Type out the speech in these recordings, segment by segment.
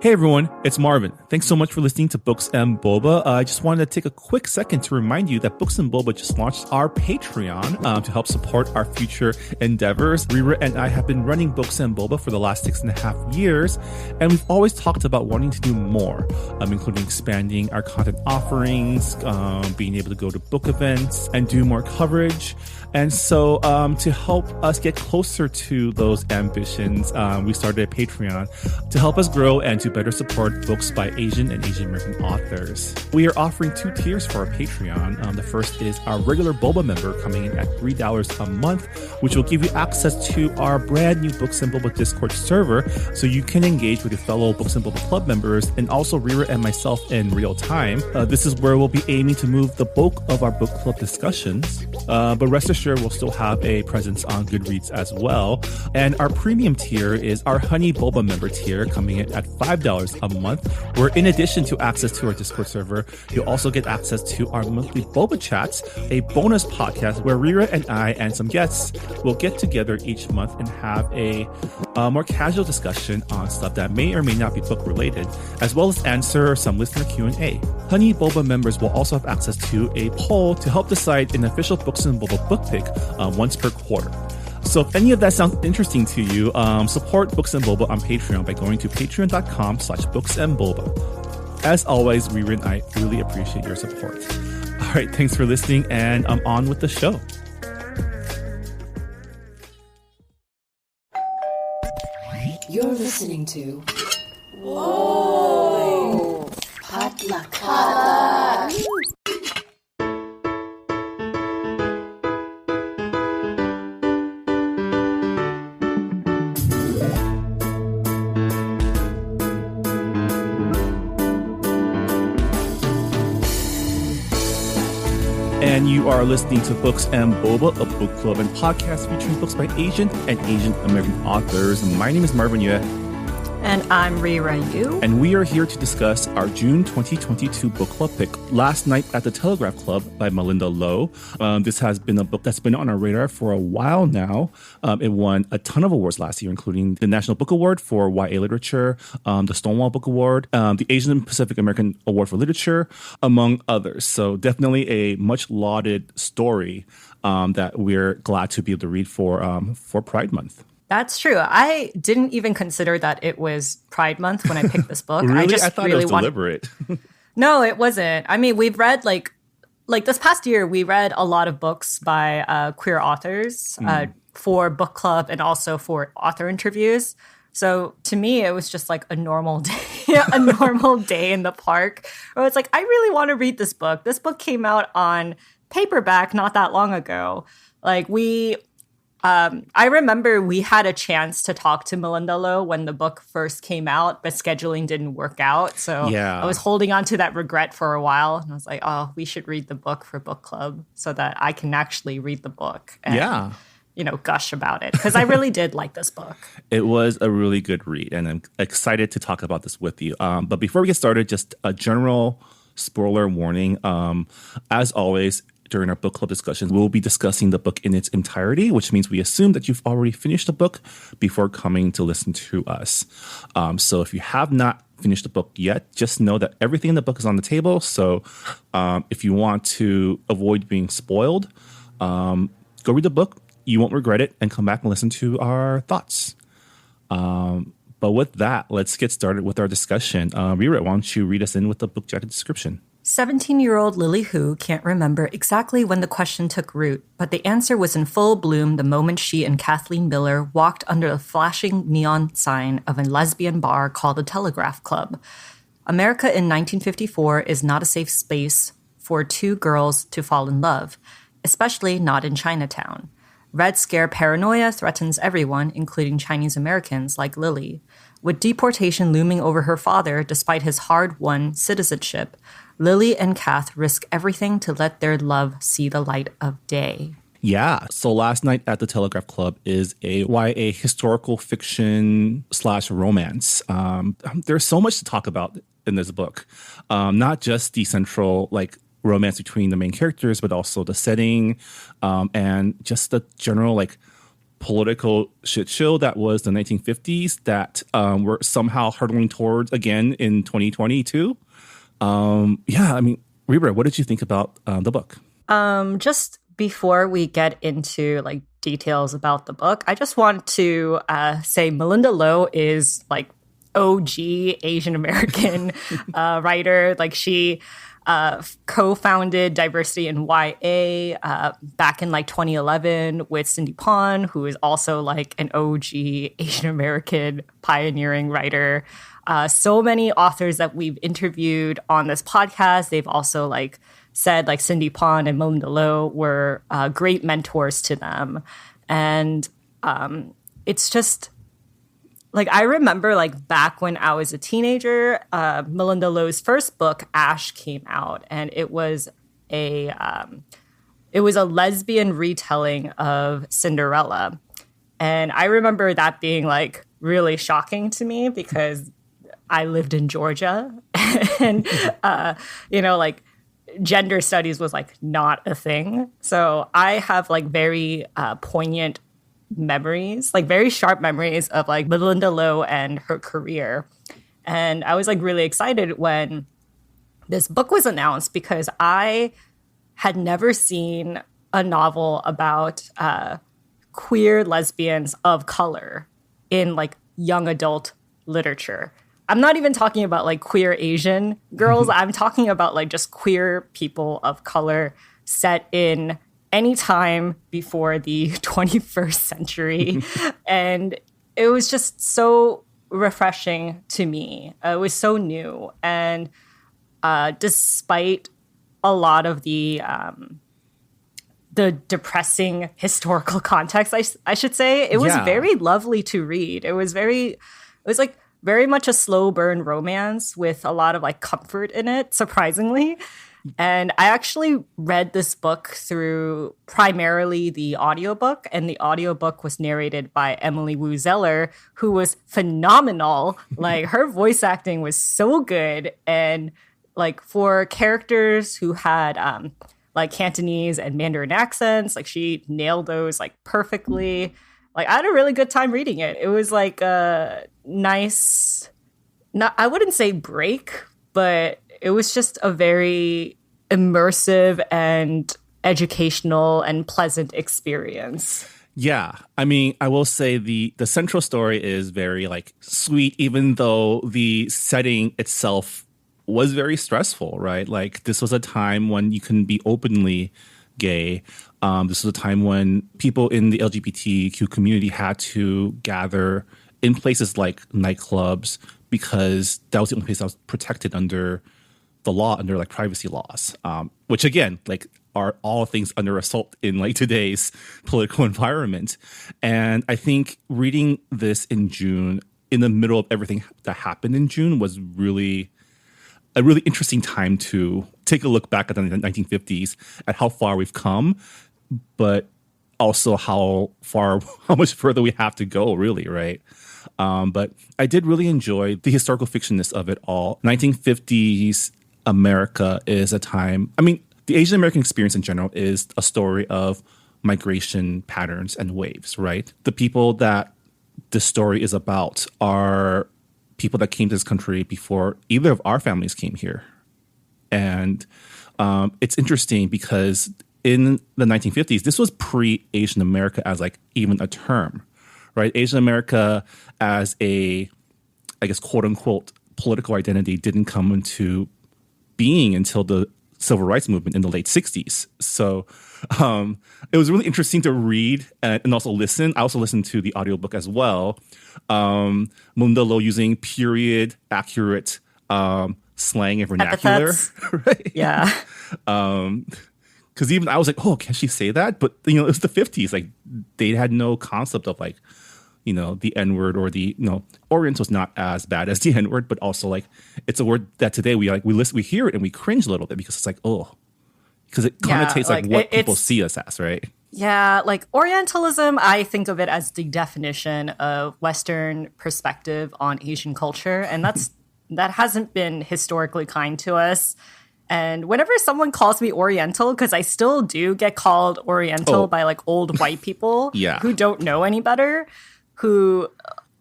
Hey everyone, it's Marvin. Thanks so much for listening to Books and Boba. I just wanted to take a quick second to remind you that Books and Boba just launched our Patreon to help support our future endeavors. Rira and I have been running Books and Boba for the last 6.5 years, and we've always talked about wanting to do more, including expanding our content offerings, being able to go to book events and do more coverage. And so to help us get closer to those ambitions, we started a Patreon to help us grow and to better support books by Asian and Asian American authors. We are offering 2 tiers for our Patreon. The first is our regular Boba member coming in at $3 a month, which will give you access to our brand new Books and Boba Discord server so you can engage with your fellow Books and Boba Club members and also Rira and myself in real time. This is where we'll be aiming to move the bulk of our book club discussions, but rest assured we'll still have a presence on Goodreads as well. And our premium tier is our Honey Boba member tier coming in at $5 a month, where in addition to access to our Discord server, you'll also get access to our monthly Boba Chats, a bonus podcast where Rira and I and some guests will get together each month and have a more casual discussion on stuff that may or may not be book related, as well as answer some listener Q&A. Honey Boba members will also have access to a poll to help decide an official Books and Boba book pick once per quarter. So if any of that sounds interesting to you, support Books and Boba on Patreon by going to patreon.com/booksandboba. As always, Rira and I really appreciate your support. All right, thanks for listening, and I'm on with the show. You're listening to Whoa! Potluck. And you are listening to Books and Boba, a book club and podcast featuring books by Asian and Asian American authors. My name is Marvin Yue. And I'm Rira Yu. And we are here to discuss our June 2022 book club pick, Last Night at the Telegraph Club by Malinda Lo. This has been a book that's been on our radar for a while now. It won a ton of awards last year, including the National Book Award for YA Literature, the Stonewall Book Award, the Asian Pacific American Award for Literature, among others. So definitely a much lauded story that we're glad to be able to read for Pride Month. That's true. I didn't even consider that it was Pride Month when I picked this book. Really? I thought it was deliberate. No, it wasn't. I mean, we've read like this past year, we read a lot of books by queer authors for book club and also for author interviews. So to me, it was just like a normal day, a normal day in the park where it's like, I really want to read this book. This book came out on paperback not that long ago. Like I remember we had a chance to talk to Malinda Lo when the book first came out, but scheduling didn't work out. So yeah. I was holding on to that regret for a while. And I was like, oh, we should read the book for book club so that I can actually read the book and, gush about it. Because I really did like this book. It was a really good read, and I'm excited to talk about this with you. But before we get started, just a general spoiler warning. As always, during our book club discussions, we'll be discussing the book in its entirety, which means we assume that you've already finished the book before coming to listen to us. So if you have not finished the book yet, just know that everything in the book is on the table. So if you want to avoid being spoiled, go read the book. You won't regret it, and come back and listen to our thoughts. But with that, let's get started with our discussion. Rira, why don't you read us in with the book jacket description? 17-year-old Lily Hu can't remember exactly when the question took root, but the answer was in full bloom the moment she and Kathleen Miller walked under the flashing neon sign of a lesbian bar called the Telegraph Club. America in 1954 is not a safe space for 2 girls to fall in love, especially not in Chinatown. Red Scare paranoia threatens everyone, including Chinese Americans like Lily. With deportation looming over her father despite his hard-won citizenship, Lily and Kath risk everything to let their love see the light of day. Yeah. So Last Night at the Telegraph Club is a YA historical fiction / romance. There's so much to talk about in this book. Not just the central romance between the main characters, but also the setting and just the general political shit show that was the 1950s that we're somehow hurtling towards again in 2022. Yeah, I mean, Reba, what did you think about the book? Just before we get into like details about the book, I just want to say Malinda Lo is like OG Asian American writer. Like she co-founded Diversity in YA back in like 2011 with Cindy Pon, who is also like an OG Asian American pioneering writer. So many authors that we've interviewed on this podcast, they've also like said like Cindy Pon and Malinda Lo were great mentors to them. And it's just like, I remember like back when I was a teenager, Malinda Lo's first book, Ash, came out, and it was a lesbian retelling of Cinderella. And I remember that being like really shocking to me because I lived in Georgia and, like gender studies was like not a thing. So I have like very poignant memories, like very sharp memories of like Malinda Lo and her career. And I was like really excited when this book was announced because I had never seen a novel about queer lesbians of color in like young adult literature. I'm not even talking about like queer Asian girls. I'm talking about like just queer people of color set in any time before the 21st century. And it was just so refreshing to me. It was so new. And despite a lot of the depressing historical context, I should say, it was very lovely to read. It was like very much a slow burn romance with a lot of like comfort in it, surprisingly. And I actually read this book through primarily the audiobook, and the audiobook was narrated by Emily Wu Zeller, who was phenomenal. Like her voice acting was so good. And like for characters who had like Cantonese and Mandarin accents, like she nailed those like perfectly. Like I had a really good time reading it. It was like a nice, I wouldn't say break, but it was just a very immersive and educational and pleasant experience. Yeah. I mean, I will say the central story is very like sweet, even though the setting itself was very stressful, right? Like this was a time when you couldn't be openly gay. This was a time when people in the LGBTQ community had to gather in places like nightclubs because that was the only place that was protected under the law, under like privacy laws, which again, like are all things under assault in like today's political environment. And I think reading this in June, in the middle of everything that happened in June, was really a really interesting time to take a look back at the 1950s, at how far we've come, but also how much further we have to go, really, right? But I did really enjoy the historical fictionness of it all. 1950s America is a time, I mean, the Asian American experience in general is a story of migration patterns and waves, right? The people that this story is about are people that came to this country before either of our families came here. And it's interesting because in the 1950s, this was pre-Asian America as like even a term, right? Asian America as a, I guess, quote unquote, political identity didn't come into being until the civil rights movement in the late 60s. So it was really interesting to read and also listen. I also listened to the audiobook as well. Malinda Lo using period accurate slang and vernacular. Right? Yeah. Because even I was like, oh, can she say that? But, it was the 50s. Like, they had no concept of, like, the N-word or the, Oriental's not as bad as the N-word, but also, like, it's a word that today we hear it and we cringe a little bit because it's like, oh, because it connotates like what people see us as, right? Yeah, like Orientalism, I think of it as the definition of Western perspective on Asian culture. And that hasn't been historically kind to us. And whenever someone calls me Oriental, because I still do get called Oriental by like old white people who don't know any better, who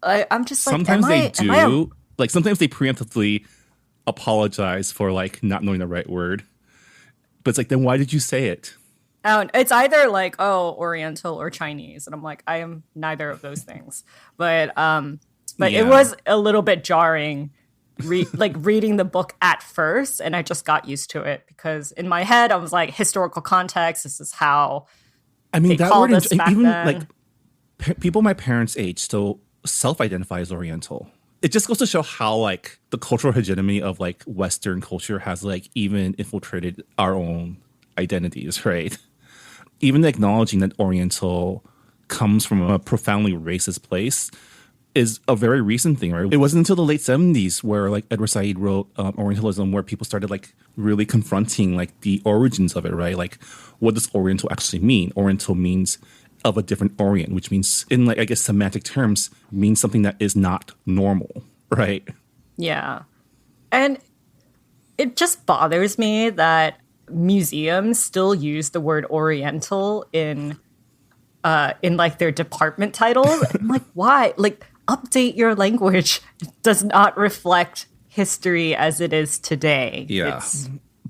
I'm just like, sometimes they do. Like sometimes they preemptively apologize for like not knowing the right word. But it's like, then why did you say it? It's either like, oh, Oriental or Chinese. And I'm like, I am neither of those things. But it was a little bit jarring reading the book at first, and I just got used to it because in my head I was like, historical context, this is how they called us back even then. Like people my parents' age still self-identify as Oriental. It just goes to show how like the cultural hegemony of like Western culture has like even infiltrated our own identities, right? Even acknowledging that Oriental comes from a profoundly racist place is a very recent thing, right? It wasn't until the late 70s where like Edward Said wrote Orientalism, where people started like really confronting like the origins of it, right? Like, what does Oriental actually mean? Oriental means of a different Orient, which means in like, I guess, semantic terms, means something that is not normal, right? Yeah. And it just bothers me that museums still use the word Oriental in like their department titles. I'm like, why? Like, update your language. It does not reflect history as it is today. Yeah.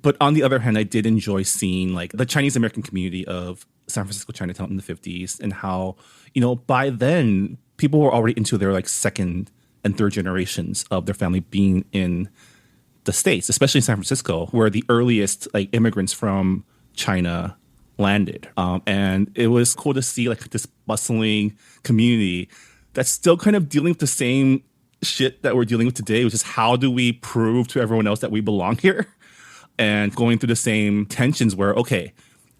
But on the other hand, I did enjoy seeing like the Chinese American community of San Francisco Chinatown in the 50s and how, you know, by then people were already into their like second and third generations of their family being in the States, especially in San Francisco, where the earliest like immigrants from China landed. And it was cool to see like this bustling community that's still kind of dealing with the same shit that we're dealing with today, which is how do we prove to everyone else that we belong here? And going through the same tensions where, okay,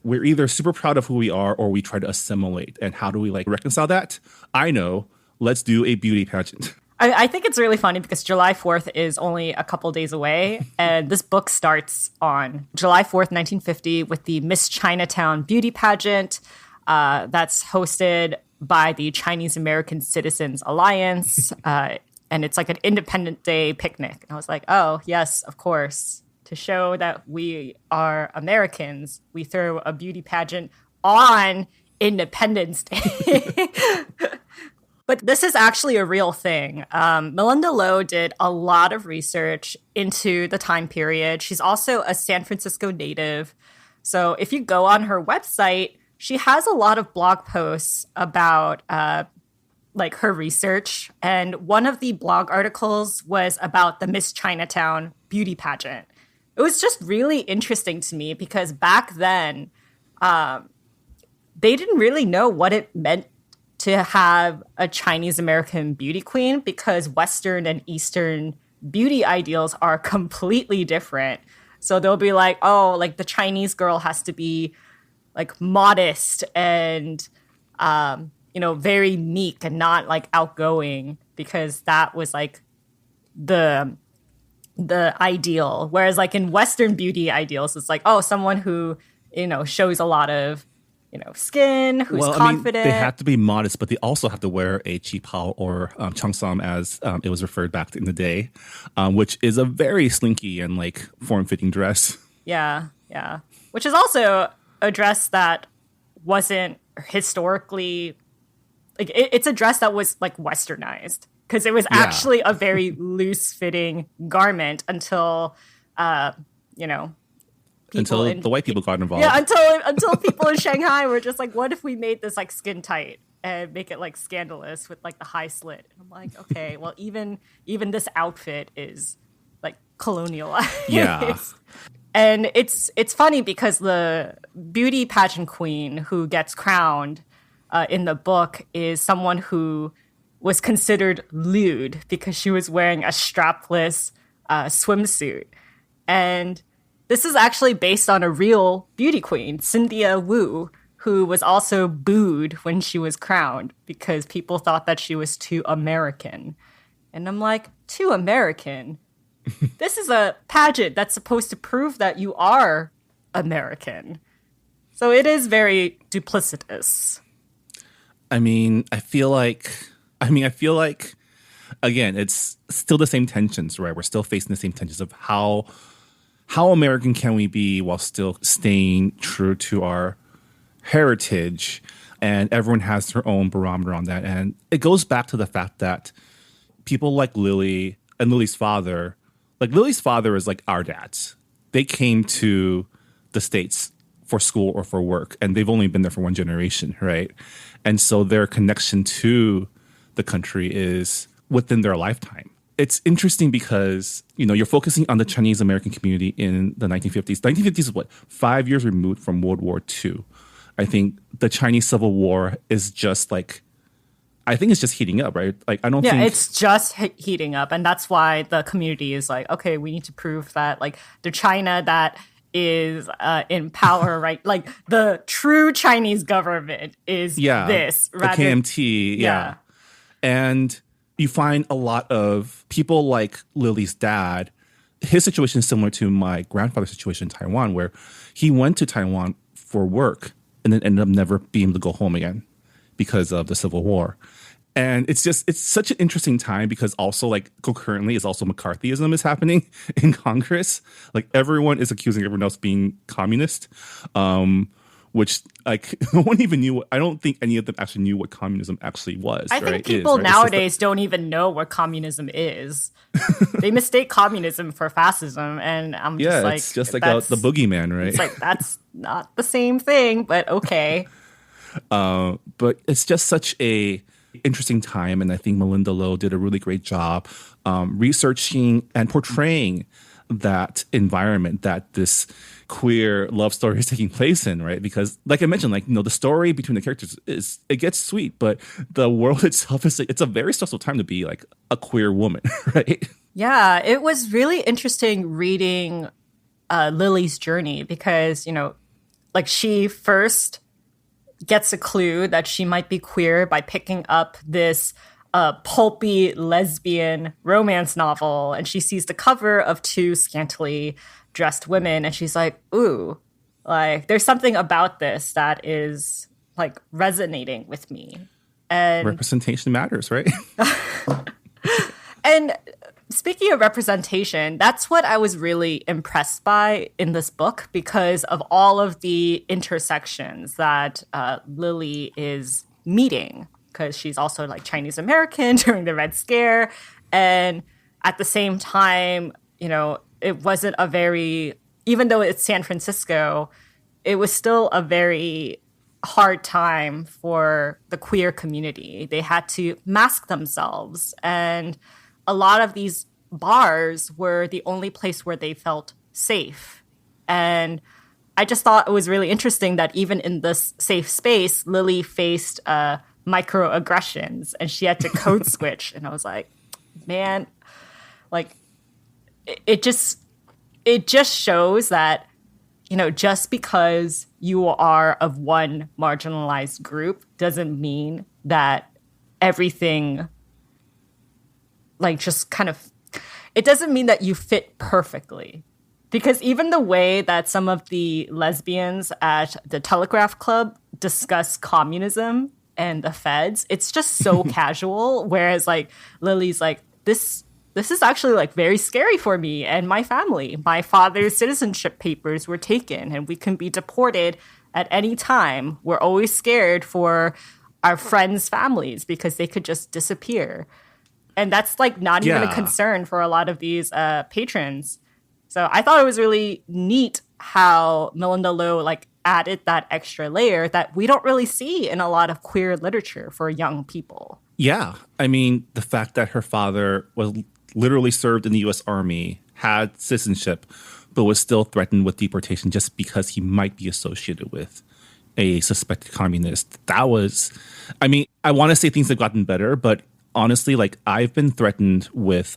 we're either super proud of who we are or we try to assimilate. And how do we like reconcile that? I know, let's do a beauty pageant. I think it's really funny because July 4th is only a couple days away. And this book starts on July 4th, 1950 with the Miss Chinatown beauty pageant that's hosted by the Chinese American Citizens Alliance. And it's like an Independence Day picnic. And I was like, oh, yes, of course. To show that we are Americans, we throw a beauty pageant on Independence Day. But this is actually a real thing. Malinda Lo did a lot of research into the time period. She's also a San Francisco native. So if you go on her website, she has a lot of blog posts about like her research. And one of the blog articles was about the Miss Chinatown beauty pageant. It was just really interesting to me because back then, they didn't really know what it meant to have a Chinese American beauty queen because Western and Eastern beauty ideals are completely different. So they'll be like, oh, like the Chinese girl has to be like modest and, you know, very meek and not like outgoing because that was like the ideal. Whereas like in Western beauty ideals, it's like, oh, someone who, you know, shows a lot of, you know, skin, who's confident. I mean, they have to be modest, but they also have to wear a qipao or cheongsam as it was referred back in the day, which is a very slinky and like form-fitting dress. Yeah, yeah. Which is also a dress that wasn't historically, like, it's a dress that was like westernized because it was actually a very loose-fitting garment until, you know, until the white people got involved. Yeah, until people in Shanghai were just like, what if we made this like skin tight and make it like scandalous with like the high slit? And I'm like, okay, well, even this outfit is like colonialized. Yeah. And it's funny because the beauty pageant queen who gets crowned in the book is someone who was considered lewd because she was wearing a strapless swimsuit. And this is actually based on a real beauty queen, Cynthia Wu, who was also booed when she was crowned because people thought that she was too American. And I'm like, too American? This is a pageant that's supposed to prove that you are American. So it is very duplicitous. I feel like, again, it's still the same tensions, right? We're still facing the same tensions of how how American can we be while still staying true to our heritage? And everyone has their own barometer on that. And it goes back to the fact that people like Lily and Lily's father, like Lily's father is like our dads. They came to the States for school or for work, and they've only been there for one generation, right? And so their connection to the country is within their lifetime. It's interesting because, you know, you're focusing on the Chinese American community in the 1950s. 1950s is what, 5 years removed from World War II. I think the Chinese Civil War is just like, I think it's just heating up, right? Like, I don't think... Yeah, it's just heating up. And that's why the community is like, okay, we need to prove that, like, the China that is in power, right? Like, the true Chinese government is this. Rather, the KMT, yeah. And you find a lot of people like Lily's dad. His situation is similar to my grandfather's situation in Taiwan, where he went to Taiwan for work and then ended up never being able to go home again because of the Civil War. And it's such an interesting time because also, like, concurrently is also McCarthyism is happening in Congress. Like, everyone is accusing everyone else being communist, which, like, no one even knew. I don't think any of them actually knew what communism actually was. I think people nowadays don't even know what communism is. They mistake communism for fascism, and I'm just like, it's just like the boogeyman, right? It's like, that's not the same thing, but okay. But it's just such a interesting time, and I think Malinda Lo did a really great job researching and portraying that environment that this queer love story is taking place in, right? Because, like I mentioned, like, you know, the story between the characters it gets sweet, but the world itself it's a very stressful time to be like a queer woman, right? Yeah, it was really interesting reading Lily's journey because, you know, like, she first gets a clue that she might be queer by picking up this pulpy lesbian romance novel, and she sees the cover of two scantily dressed women, and she's like, ooh, like, there's something about this that is, like, resonating with me. And representation matters, right? And speaking of representation, that's what I was really impressed by in this book because of all of the intersections that Lily is meeting, because she's also, like, Chinese American during the Red Scare. And at the same time, you know, it wasn't a very, even though it's San Francisco, it was still a very hard time for the queer community. They had to mask themselves. And a lot of these bars were the only place where they felt safe. And I just thought it was really interesting that even in this safe space, Lily faced microaggressions and she had to code switch. And I was like, man, like, it just shows that, you know, just because you are of one marginalized group doesn't mean that everything, like, just kind of, it doesn't mean that you fit perfectly. Because even the way that some of the lesbians at the Telegraph Club discuss communism and the feds, it's just so casual. Whereas, like, Lily's like, this is actually, like, very scary for me and my family. My father's citizenship papers were taken and we can be deported at any time. We're always scared for our friends' families because they could just disappear. And that's, like, not even a concern for a lot of these patrons. So I thought it was really neat how Malinda Lo, like, added that extra layer that we don't really see in a lot of queer literature for young people. Yeah. I mean, the fact that her father was literally served in the U.S. Army, had citizenship, but was still threatened with deportation just because he might be associated with a suspected communist. That was, I mean, I want to say things have gotten better, but honestly, like, I've been threatened with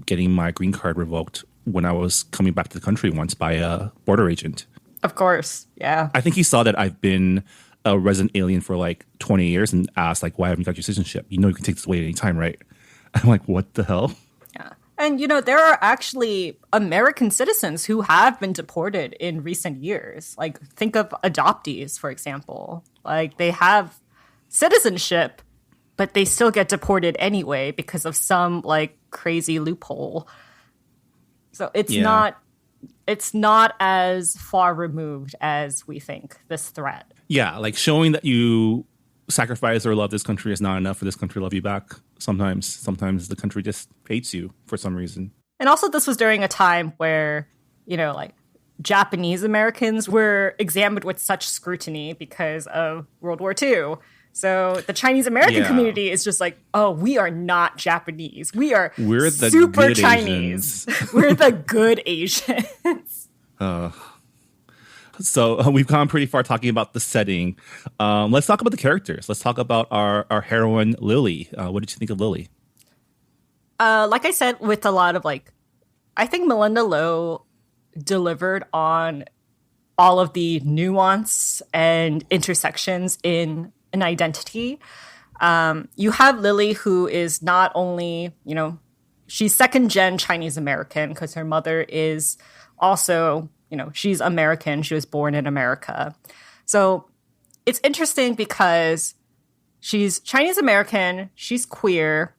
getting my green card revoked when I was coming back to the country once by a border agent. Of course, yeah. I think he saw that I've been a resident alien for like 20 years and asked, like, why haven't you got your citizenship? You know you can take this away at any time, right? I'm like, what the hell? Yeah. And, you know, there are actually American citizens who have been deported in recent years. Like, think of adoptees, for example. Like, they have citizenship, but they still get deported anyway because of some, like, crazy loophole. So it's not it's not as far removed as we think, this threat. Yeah, like showing that you sacrifice or love this country is not enough for this country to love you back. Sometimes the country just hates you for some reason. And also, this was during a time where, like Japanese Americans were examined with such scrutiny because of World War II. So the Chinese American community is just like, oh, we are not Japanese. We're the super Chinese. We're the good Asians. So we've gone pretty far talking about the setting. Let's talk about the characters. Let's talk about our heroine, Lily. What did you think of Lily? Like I said, with a lot of I think Malinda Lo delivered on all of the nuance and intersections in an identity. You have Lily, who is not only, she's second gen Chinese American because her mother is also, she's American. She was born in America. So it's interesting because she's Chinese American. She's queer.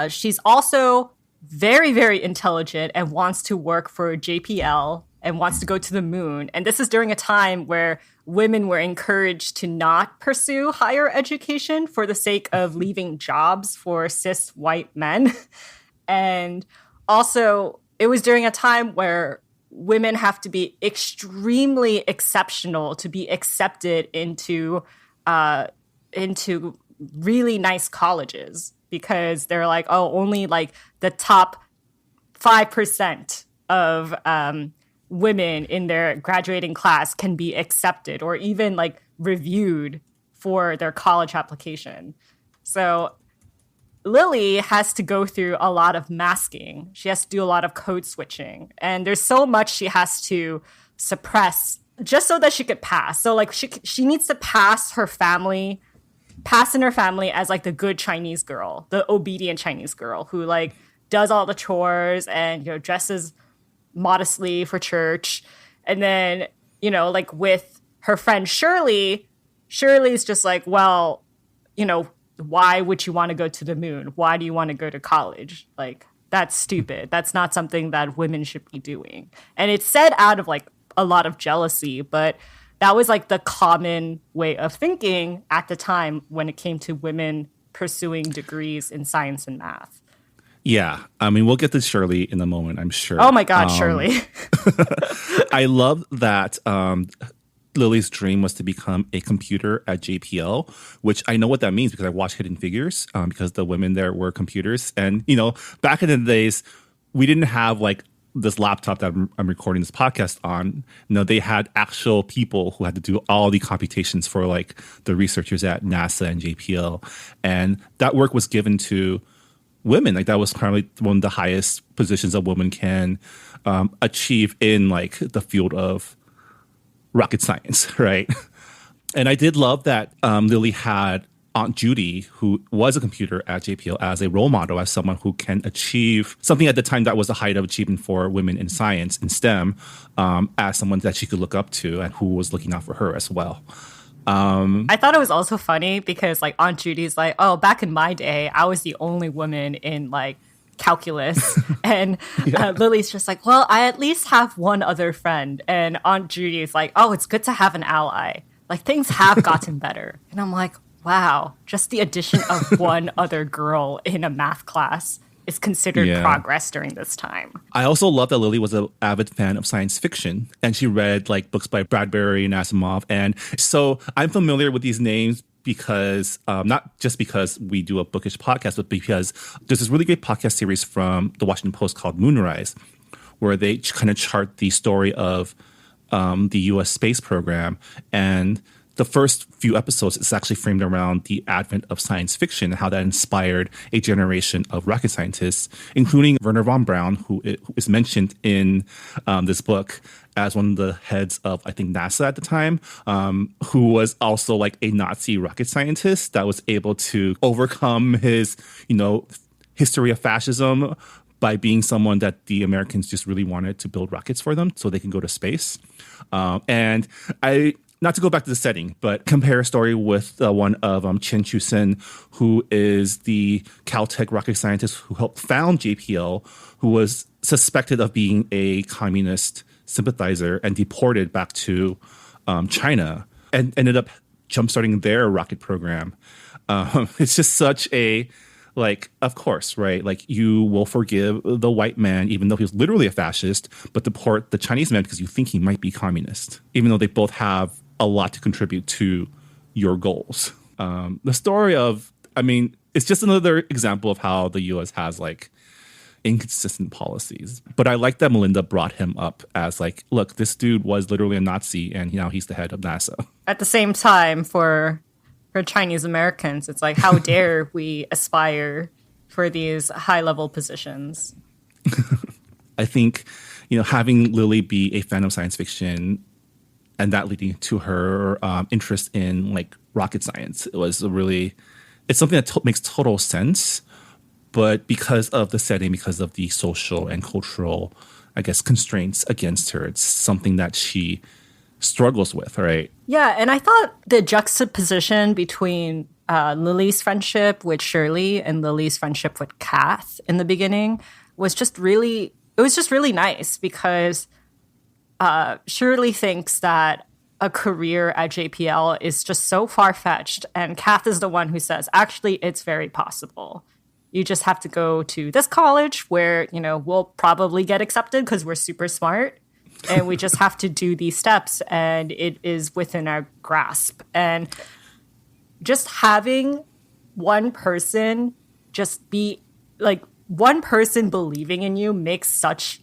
She's also very, very intelligent and wants to work for JPL and wants to go to the moon. And this is during a time where women were encouraged to not pursue higher education for the sake of leaving jobs for cis white men. And also, it was during a time where women have to be extremely exceptional to be accepted into really nice colleges, because they're like, oh, only the top 5% of women in their graduating class can be accepted or even reviewed for their college application. So Lily has to go through a lot of masking. She has to do a lot of code switching. And there's so much she has to suppress just so that she could pass. So she needs to pass in her family as the good Chinese girl, the obedient Chinese girl who does all the chores and dresses modestly for church. And then with her friend Shirley's just well, why would you want to go to the moon? Why do you want to go to college? That's stupid. That's not something that women should be doing. And it's said out of a lot of jealousy, but that was the common way of thinking at the time when it came to women pursuing degrees in science and math. Yeah. I mean, we'll get to Shirley in a moment, I'm sure. Oh my God, Shirley. I love that Lily's dream was to become a computer at JPL, which I know what that means because I watched Hidden Figures because the women there were computers. And, back in the days, we didn't have this laptop that I'm recording this podcast on. They had actual people who had to do all the computations for the researchers at NASA and JPL. And that work was given to women. That was probably one of the highest positions a woman can achieve in the field of rocket science, right? And I did love that Lily had Aunt Judy, who was a computer at JPL, as a role model, as someone who can achieve something at the time that was the height of achievement for women in science, in STEM, as someone that she could look up to and who was looking out for her as well. I thought it was also funny because Aunt Judy's oh, back in my day, I was the only woman in calculus. And Lily's just well, I at least have one other friend. And Aunt Judy's oh, it's good to have an ally. Things have gotten better. And I'm wow, just the addition of one other girl in a math class is considered progress during this time. I also love that Lily was an avid fan of science fiction, and she read books by Bradbury and Asimov. And so I'm familiar with these names because not just because we do a bookish podcast, but because there's this really great podcast series from the Washington Post called Moonrise, where they kind of chart the story of the U.S. space program. And the first few episodes is actually framed around the advent of science fiction and how that inspired a generation of rocket scientists, including Wernher von Braun, who is mentioned in this book as one of the heads of, I think, NASA at the time, who was also a Nazi rocket scientist that was able to overcome his, history of fascism by being someone that the Americans just really wanted to build rockets for them so they can go to space. And I not to go back to the setting, but compare a story with the one of Chen Chu-sen, who is the Caltech rocket scientist who helped found JPL, who was suspected of being a communist sympathizer and deported back to China and ended up jumpstarting their rocket program. It's just such a, like, of course, right? Like, you will forgive the white man, even though he was literally a fascist, but deport the Chinese man because you think he might be communist, even though they both have a lot to contribute to your goals. The story of, I mean, it's just another example of how the U.S. has, like, inconsistent policies. But I like that Malinda brought him up as, like, look, this dude was literally a Nazi, and now he's the head of NASA. At the same time, for Chinese Americans, it's like, how dare we aspire for these high-level positions? I think, having Lily be a fan of science fiction and that leading to her interest in, like, rocket science, it's something that makes total sense. But because of the setting, because of the social and cultural, I guess, constraints against her, it's something that she struggles with, right? Yeah, and I thought the juxtaposition between Lily's friendship with Shirley and Lily's friendship with Kath in the beginning was just really nice, because Shirley thinks that a career at JPL is just so far-fetched, and Kath is the one who says, actually, it's very possible. You just have to go to this college where, we'll probably get accepted because we're super smart. And we just have to do these steps, and it is within our grasp. And just having one person just be, like, one person believing in you makes such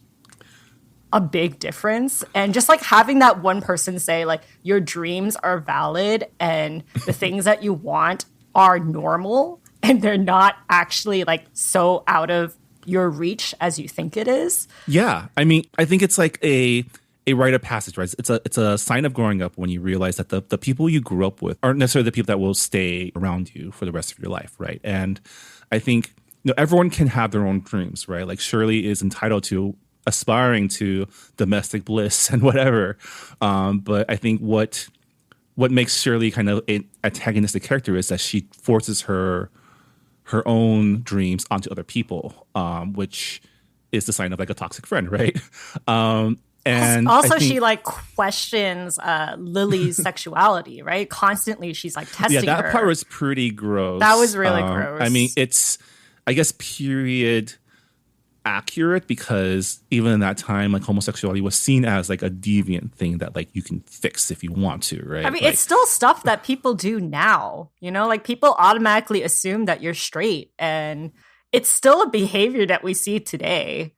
a big difference. And just, like, having that one person say, like, your dreams are valid and the things that you want are normal and they're not actually, like, so out of your reach as you think it is. Yeah. I mean, I think it's like a rite of passage, right? It's a sign of growing up when you realize that the people you grew up with aren't necessarily the people that will stay around you for the rest of your life, right? And I think, everyone can have their own dreams, right? Like, Shirley is entitled to aspiring to domestic bliss and whatever. But I think what makes Shirley kind of an antagonistic character is that she forces her own dreams onto other people, which is the sign of, like, a toxic friend, right? And also, she, like, questions Lily's sexuality, right? Constantly, she's, like, testing her. Yeah, that part was pretty gross. That was really gross. I mean, it's, I guess, period accurate, because even in that time, like, homosexuality was seen as, like, a deviant thing that, like, you can fix if you want to, right? I mean, like, it's still stuff that people do now, like, people automatically assume that you're straight, and it's still a behavior that we see today.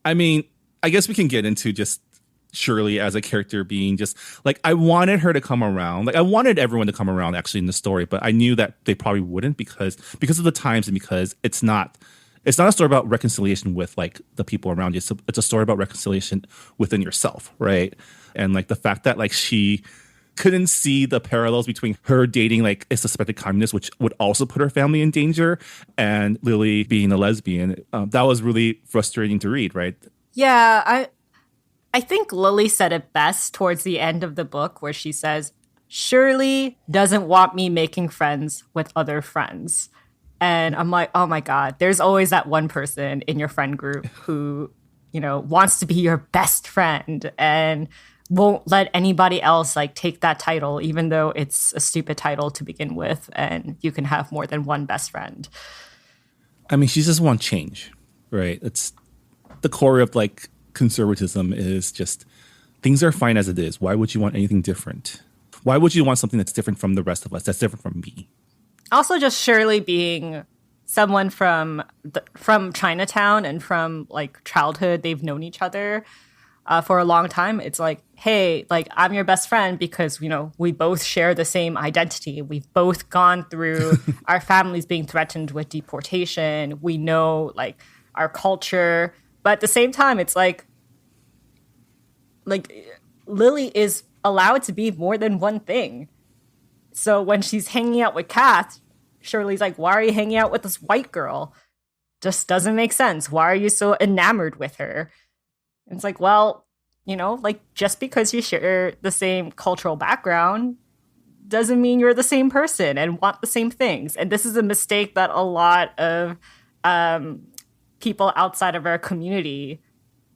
I mean, I guess we can get into just Shirley as a character being just, like, I wanted her to come around. Like, I wanted everyone to come around, actually, in the story, but I knew that they probably wouldn't because of the times, and because it's not a story about reconciliation with, like, the people around you. So it's a story about reconciliation within yourself, right? And, like, the fact that, like, she couldn't see the parallels between her dating, like, a suspected communist, which would also put her family in danger, and Lily being a lesbian, that was really frustrating to read, right? Yeah, I think Lily said it best towards the end of the book, where she says, Shirley doesn't want me making friends with other friends. And I'm like, oh my God, there's always that one person in your friend group who, wants to be your best friend and won't let anybody else, like, take that title, even though it's a stupid title to begin with, and you can have more than one best friend. I mean, she just wants change, right? It's the core of, like, conservatism is just things are fine as it is. Why would you want anything different? Why would you want something that's different from the rest of us, that's different from me? Also, just Shirley being someone from Chinatown and from, like, childhood, they've known each other for a long time. It's like, hey, like, I'm your best friend because, we both share the same identity. We've both gone through our families being threatened with deportation. We know, like, our culture. But at the same time, it's like Lily is allowed to be more than one thing. So when she's hanging out with Kath, Shirley's like, why are you hanging out with this white girl? Just doesn't make sense. Why are you so enamored with her? And it's like, well, like just because you share the same cultural background doesn't mean you're the same person and want the same things. And this is a mistake that a lot of people outside of our community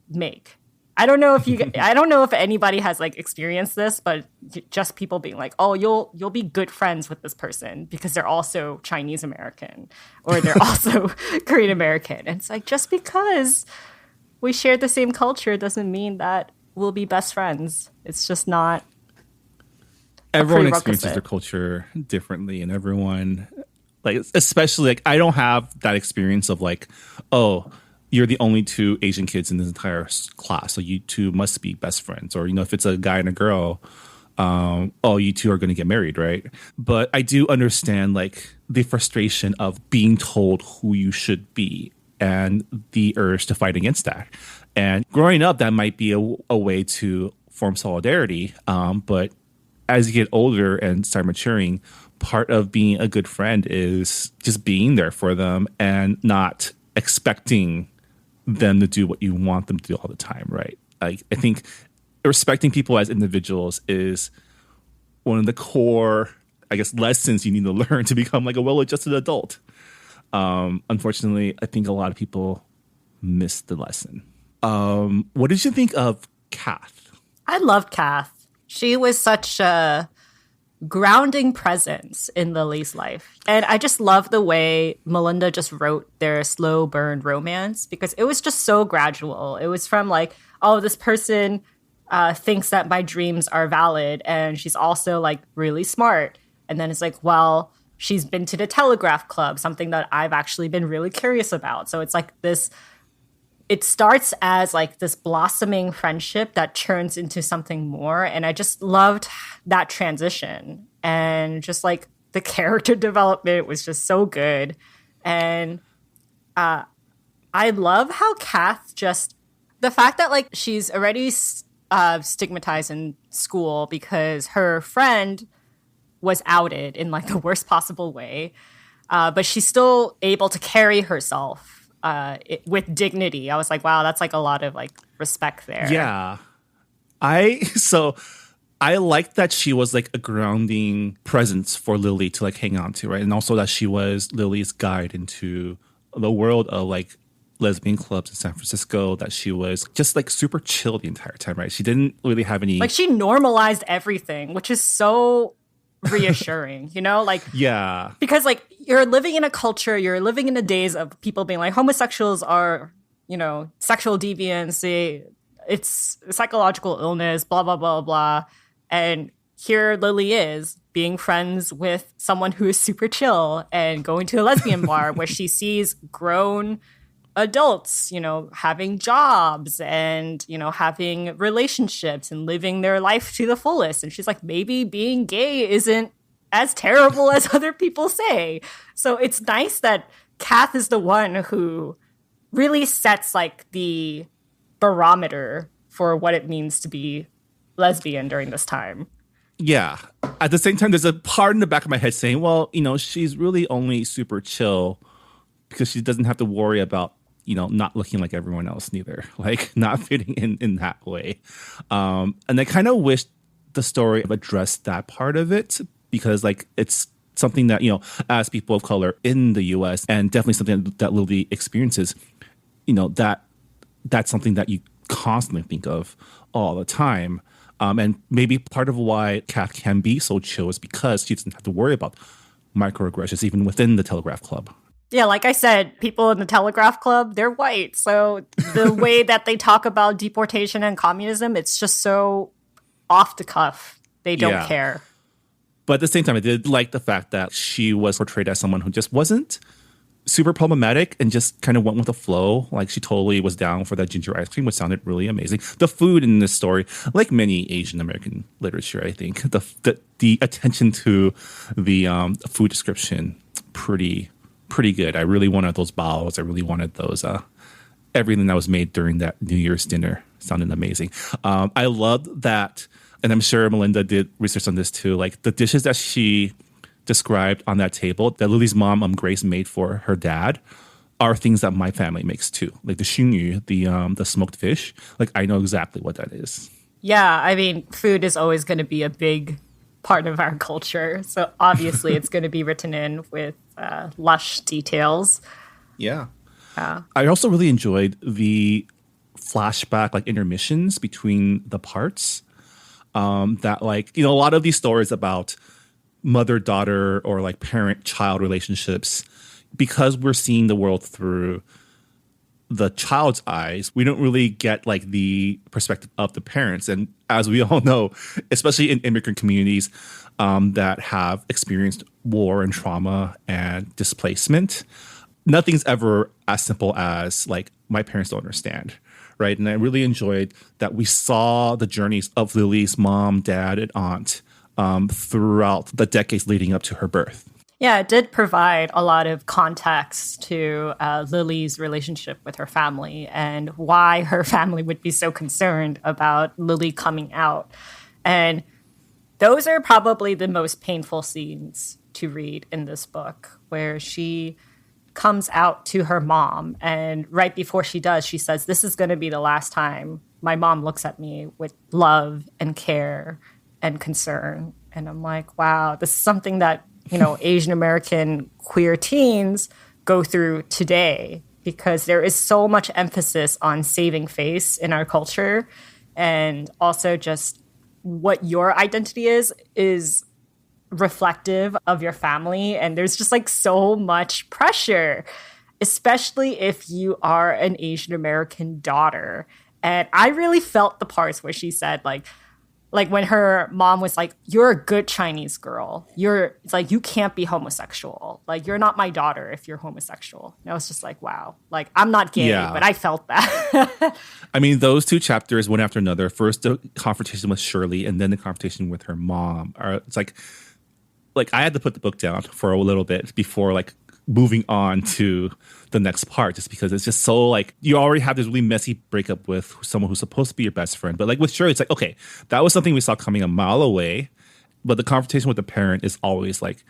make. I don't know if anybody has like experienced this, but just people being like, "Oh, you'll be good friends with this person because they're also Chinese American or they're also Korean American." And it's like, just because we share the same culture doesn't mean that we'll be best friends. It's just not. Everyone experiences their culture differently, and everyone, like, especially like, I don't have that experience of like, oh, you're the only two Asian kids in this entire class, so you two must be best friends. Or, if it's a guy and a girl, oh, you two are going to get married, right? But I do understand like the frustration of being told who you should be and the urge to fight against that. And growing up, that might be a way to form solidarity. But as you get older and start maturing, part of being a good friend is just being there for them and not expecting them to do what you want them to do all the time, right? Like, I think respecting people as individuals is one of the core, I guess, lessons you need to learn to become like a well-adjusted adult. Unfortunately, I think a lot of people miss the lesson. What did you think of Kath? I loved Kath. She was such a grounding presence in Lily's life. And I just love the way Malinda just wrote their slow burn romance because it was just so gradual. It was from like, oh, this person thinks that my dreams are valid and she's also like really smart. And then it's like, well, she's been to the Telegraph Club, something that I've actually been really curious about. So it's like this, it starts as like this blossoming friendship that turns into something more. And I just loved that transition. And just like the character development was just so good. And I love how Kath just, the fact that like she's already stigmatized in school because her friend was outed in like the worst possible way. But she's still able to carry herself with dignity. I was like, wow, that's like a lot of like respect there. Yeah. I liked that she was like a grounding presence for Lily to like hang on to, right? And also that she was Lily's guide into the world of like lesbian clubs in San Francisco, that she was just like super chill the entire time, right? She didn't really have any... Like she normalized everything, which is so reassuring, like, yeah, because like you're living in a culture, you're living in the days of people being like homosexuals are, sexual deviance, it's psychological illness, blah, blah, blah, blah. And here Lily is being friends with someone who is super chill and going to a lesbian bar where she sees grown adults, having jobs and, having relationships and living their life to the fullest. And she's like, maybe being gay isn't as terrible as other people say. So it's nice that Kath is the one who really sets like the barometer for what it means to be lesbian during this time. Yeah. At the same time, there's a part in the back of my head saying, well, she's really only super chill because she doesn't have to worry about not looking like everyone else neither, like not fitting in that way. And I kind of wish the story addressed that part of it because like it's something that, as people of color in the US and definitely something that Lily experiences, that's something that you constantly think of all the time. And maybe part of why Kath can be so chill is because she doesn't have to worry about microaggressions even within the Telegraph Club. Yeah, like I said, people in the Telegraph Club, they're white. So the way that they talk about deportation and communism, it's just so off the cuff. They don't care. But at the same time, I did like the fact that she was portrayed as someone who just wasn't super problematic and just kind of went with the flow. Like she totally was down for that ginger ice cream, which sounded really amazing. The food in this story, like many Asian American literature, I think, the attention to the food description, pretty good. I really wanted those baos. I really wanted those, everything that was made during that New Year's dinner sounded amazing. I loved that, and I'm sure Malinda did research on this too, like the dishes that she described on that table that Lily's mom, Grace, made for her dad. are things that my family makes too. Like the xingyu, the smoked fish. Like I know exactly what that is. Yeah, I mean, food is always going to be a big part of our culture. So obviously it's going to be written in with lush details. Yeah. I also really enjoyed the flashback, like intermissions between the parts. That like, a lot of these stories about mother-daughter or like parent-child relationships, because we're seeing the world through the child's eyes, we don't really get like the perspective of the parents. And as we all know, especially in immigrant communities that have experienced war and trauma and displacement, nothing's ever as simple as like, my parents don't understand, right? And I really enjoyed that we saw the journeys of Lily's mom, dad, and aunt throughout the decades leading up to her birth. Yeah, it did provide a lot of context to Lily's relationship with her family and why her family would be so concerned about Lily coming out. And those are probably the most painful scenes to read in this book, where she comes out to her mom. And right before she does, she says, "This is going to be the last time my mom looks at me with love and care and concern." And I'm like, wow, this is something that Asian American queer teens go through today, because there is so much emphasis on saving face in our culture. And also just what your identity is reflective of your family. And there's just like so much pressure, especially if you are an Asian American daughter. And I really felt the parts where she said like when her mom was like, "You're a good Chinese girl. It's like, you can't be homosexual. Like, you're not my daughter if you're homosexual." And I was just like, wow. Like, I'm not gay, but I felt that. I mean, those two chapters, one after another, first the confrontation with Shirley and then the confrontation with her mom. It's like I had to put the book down for a little bit before like moving on to the next part, just because it's just so like, you already have this really messy breakup with someone who's supposed to be your best friend. But like with Shirley, it's like, okay, that was something we saw coming a mile away. But the confrontation with the parent is always like,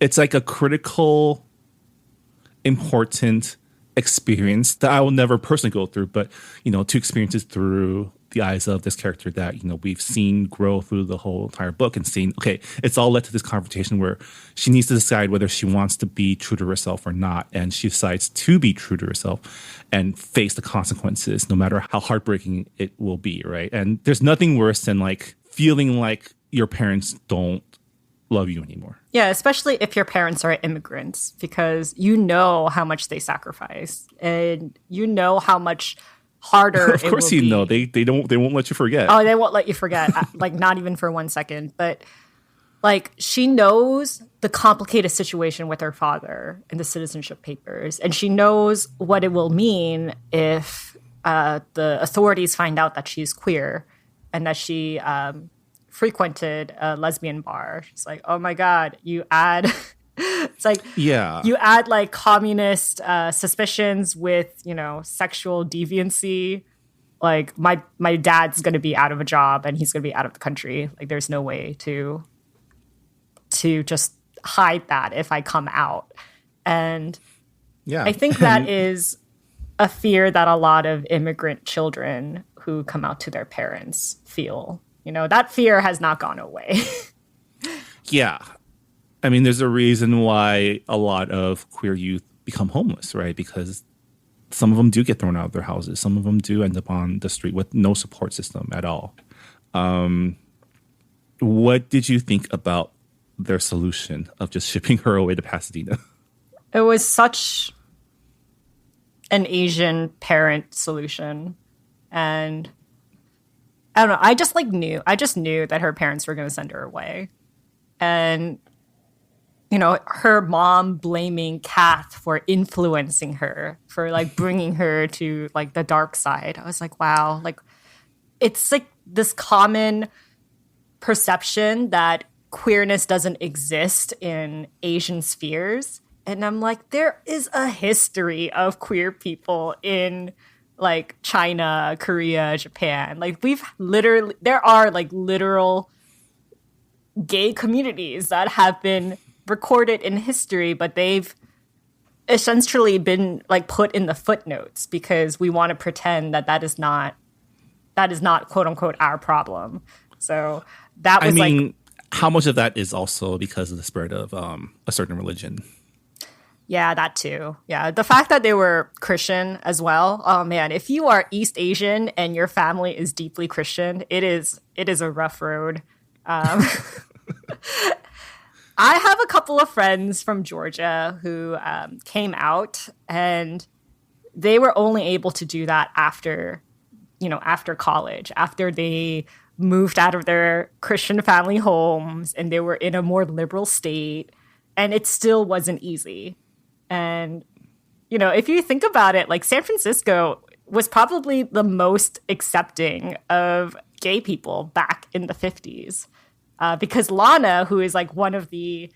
it's like a critical, important experience that I will never personally go through, but, to experience it through the eyes of this character that, we've seen grow through the whole entire book, and seeing, okay, it's all led to this confrontation where she needs to decide whether she wants to be true to herself or not. And she decides to be true to herself and face the consequences, no matter how heartbreaking it will be, right? And there's nothing worse than like feeling like your parents don't love you anymore. Yeah, especially if your parents are immigrants, because you know how much they sacrifice and you know how much harder of course it will be. They won't let you forget. Oh, they won't let you forget. Like, not even for 1 second. But like, she knows the complicated situation with her father in the citizenship papers, and she knows what it will mean if the authorities find out that she's queer and that she frequented a lesbian bar. She's like, oh my God, you add it's like, yeah, you add like communist suspicions with, sexual deviancy. Like, my dad's going to be out of a job and he's going to be out of the country. Like, there's no way to just hide that if I come out. And yeah, I think that is a fear that a lot of immigrant children who come out to their parents feel. That fear has not gone away. Yeah. I mean, there's a reason why a lot of queer youth become homeless, right? Because some of them do get thrown out of their houses. Some of them do end up on the street with no support system at all. What did you think about their solution of just shipping her away to Pasadena? It was such an Asian parent solution. And I don't know. I just knew that her parents were going to send her away. And, her mom blaming Kath for influencing her, for like bringing her to like the dark side. I was like, wow, like it's like this common perception that queerness doesn't exist in Asian spheres. And I'm like, there is a history of queer people in like China, Korea, Japan. Like, there are like literal gay communities that have been recorded in history, but essentially been like put in the footnotes because we want to pretend that that is not quote unquote our problem. So that was how much of that is also because of the spread of a certain religion? Yeah, that too. Yeah, the fact that they were Christian as well. Oh man, if you are East Asian and your family is deeply Christian, it is a rough road. I have a couple of friends from Georgia who came out, and they were only able to do that after college, after they moved out of their Christian family homes and they were in a more liberal state, and it still wasn't easy. And, if you think about it, like San Francisco was probably the most accepting of gay people back in the 50s. Because Lana, who is like one of the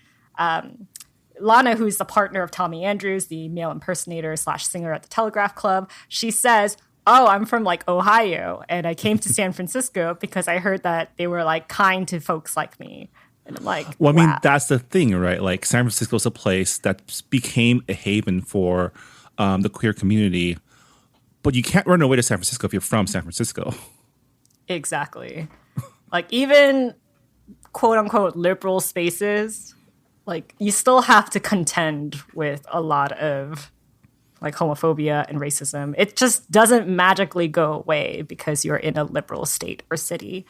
Lana, who's the partner of Tommy Andrews, the male impersonator / singer at the Telegraph Club, she says, "Oh, I'm from like Ohio, and I came to San Francisco because I heard that they were like kind to folks like me." And I'm like, well, I mean, wow. That's the thing, right? Like San Francisco is a place that became a haven for the queer community, but you can't run away to San Francisco if you're from San Francisco. Exactly. Like even quote unquote liberal spaces, like you still have to contend with a lot of like homophobia and racism. It just doesn't magically go away because you're in a liberal state or city.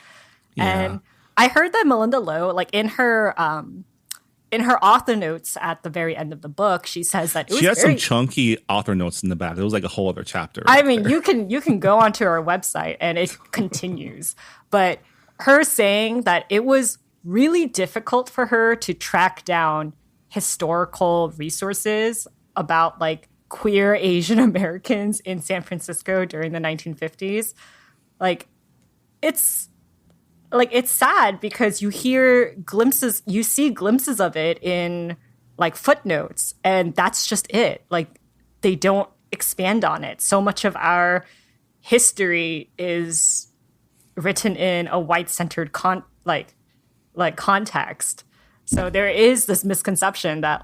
Yeah. And I heard that Malinda Lo, like in her author notes at the very end of the book, she says that she has some chunky author notes in the back. It was like a whole other chapter. I mean, you can go onto her website and it continues. But her saying that it was really difficult for her to track down historical resources about like queer Asian Americans in San Francisco during the 1950s. It's sad because you see glimpses of it in like footnotes, and that's just it. Like they don't expand on it. So much of our history is written in a white-centered context. So there is this misconception that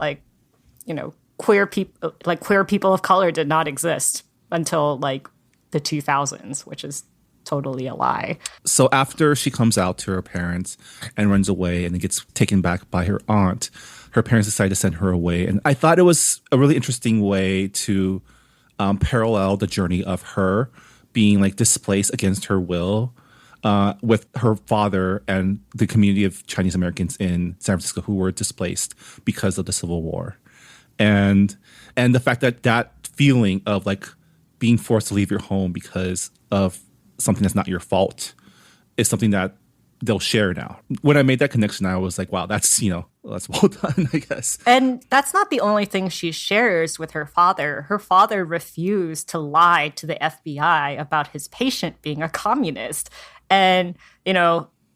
queer people of color did not exist until like the 2000s, which is totally a lie. So after she comes out to her parents and runs away and gets taken back by her aunt, her parents decide to send her away. And I thought it was a really interesting way to parallel the journey of her being like displaced against her will with her father and the community of Chinese Americans in San Francisco who were displaced because of the Civil War. And the fact that feeling of like being forced to leave your home because of something that's not your fault is something that they'll share now. When I made that connection, I was like, wow, that's well done, I guess. And that's not the only thing she shares with her father. Her father refused to lie to the FBI about his patient being a communist. And,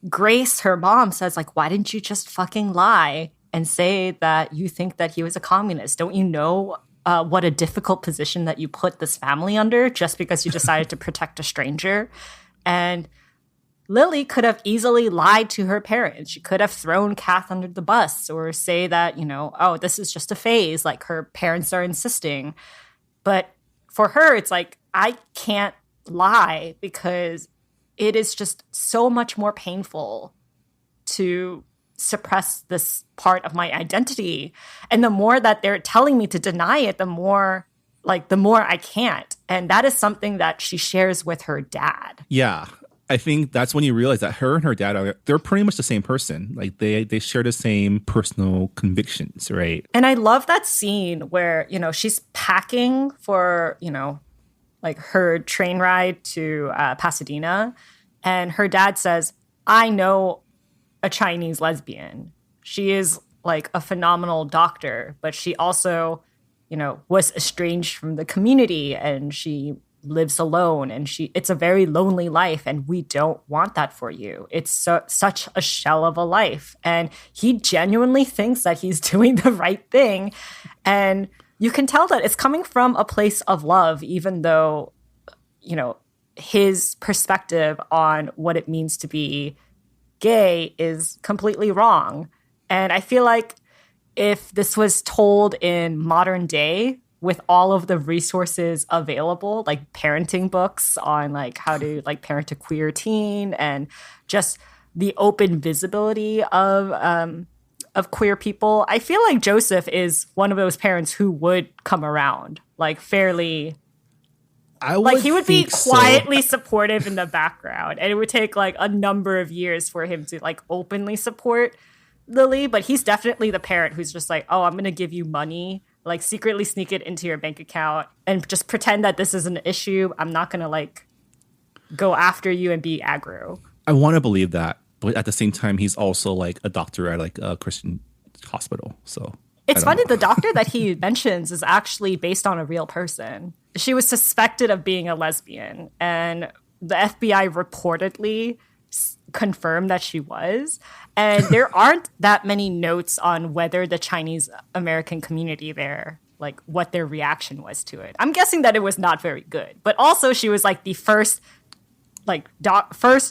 Grace, her mom, says, like, why didn't you just fucking lie and say that you think that he was a communist? Don't you know what a difficult position that you put this family under just because you decided to protect a stranger? And Lily could have easily lied to her parents. She could have thrown Kath under the bus or say that, oh, this is just a phase, like her parents are insisting. But for her, it's like, I can't lie because it is just so much more painful to suppress this part of my identity. And the more that they're telling me to deny it, the more I can't. And that is something that she shares with her dad. Yeah. I think that's when you realize that her and her dad they're pretty much the same person. Like they share the same personal convictions, right? And I love that scene where, she's packing for, like her train ride to Pasadena. And her dad says, I know a Chinese lesbian. She is like a phenomenal doctor, but she also, was estranged from the community and she lives alone and it's a very lonely life and we don't want that for you. It's such a shell of a life. And he genuinely thinks that he's doing the right thing. And you can tell that it's coming from a place of love, even though, his perspective on what it means to be gay is completely wrong. And I feel like if this was told in modern day, with all of the resources available, like parenting books on like how to like parent a queer teen, and just the open visibility of queer people. I feel like Joseph is one of those parents who would come around like fairly. He would be quietly supportive in the background, and it would take like a number of years for him to like openly support Lily. But he's definitely the parent who's just like, oh, I'm going to give you money, like secretly sneak it into your bank account and just pretend that this is an issue. I'm not going to like go after you and be aggro. I want to believe that, but at the same time, he's also like a doctor at like a Christian hospital. So it's funny, the doctor that he mentions is actually based on a real person. She was suspected of being a lesbian, and the FBI reportedly confirmed that she was. And there aren't that many notes on whether the Chinese American community there, like what their reaction was to it. I'm guessing that it was not very good. But also she was like the first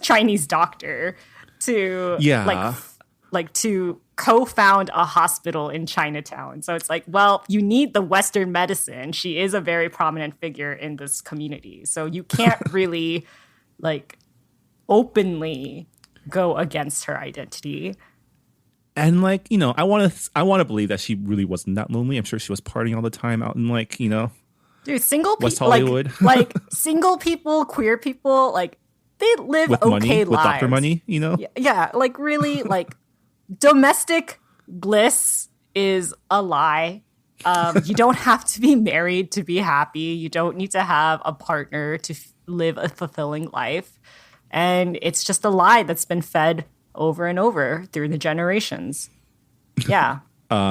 Chinese doctor to to co-found a hospital in Chinatown. So it's like, well, you need the Western medicine. She is a very prominent figure in this community. So you can't really like openly go against her identity. And like, you know, I want to believe that she really wasn't that lonely. I'm sure she was partying all the time out in like, you know, dude, single West people, Hollywood. like single people, queer people, like they live with okay money, lives. with doctor money, you know? Yeah, like really, like domestic bliss is a lie. You don't have to be married to be happy. You don't need to have a partner to live a fulfilling life. And it's just a lie that's been fed over and over through the generations. Yeah.